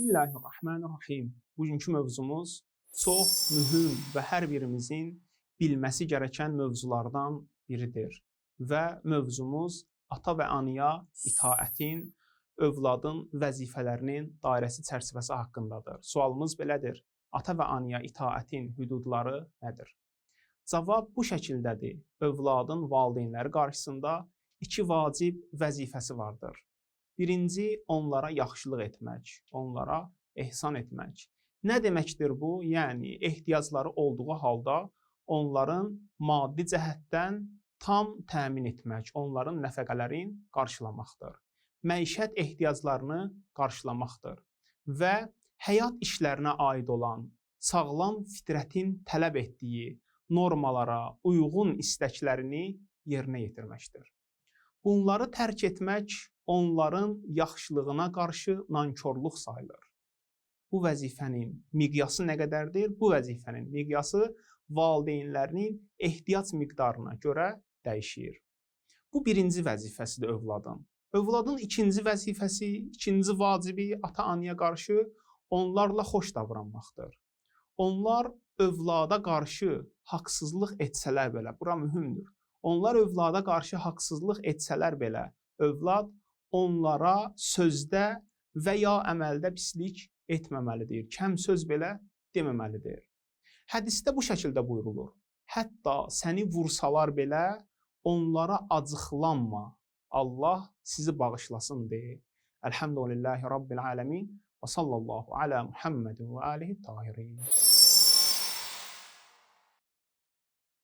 Bismillahirrahmanirrahim. Bugünkü mövzumuz çox mühüm və hər birimizin bilməsi gərəkən mövzulardan biridir. Və mövzumuz ata və anaya itaətin, övladın vəzifələrinin dairəsi çərçivəsi haqqındadır. Sualımız belədir: ata və anaya itaətin hüdudları nədir? Cavab bu şəkildədir: övladın valideynləri qarşısında iki vacib vəzifəsi vardır. Birinci, onlara yaxşılıq etmək, onlara ehsan etmək. Nə deməkdir bu? Yəni, ehtiyacları olduğu halda onların maddi cəhətdən tam təmin etmək, onların nəfəqələrini qarşılamaqdır. Məişət ehtiyaclarını qarşılamaqdır və həyat işlərinə aid olan sağlam fitrətin tələb etdiyi normalara uyğun istəklərini yerinə yetirməkdir. Bunları tərk etmək onların yaxşılığına qarşı nankorluq sayılır. Bu vəzifənin miqyası nə qədərdir? Bu vəzifənin miqyası valideynlərinin ehtiyac miqdarına görə dəyişir. Bu birinci vəzifəsidir övladın. Övladın ikinci vəzifəsi, ikinci vacibi ata-anaya qarşı onlarla xoş davranmaqdır. Onlar övlada qarşı haqsızlıq etsələr belə, bura mühümdür. Onlar övlada qarşı haqsızlıq etsələr belə, övlad onlara sözdə və ya əməldə pislik etməməlidir. Kəm söz belə deməməlidir. Hədisdə bu şəkildə buyurulur: hətta səni vursalar belə onlara acıqlanma, Allah sizi bağışlasın deyə. Elhamdülillahi Rabbil aləmin və sallallahu alə Muhammedin və alihi tahirin.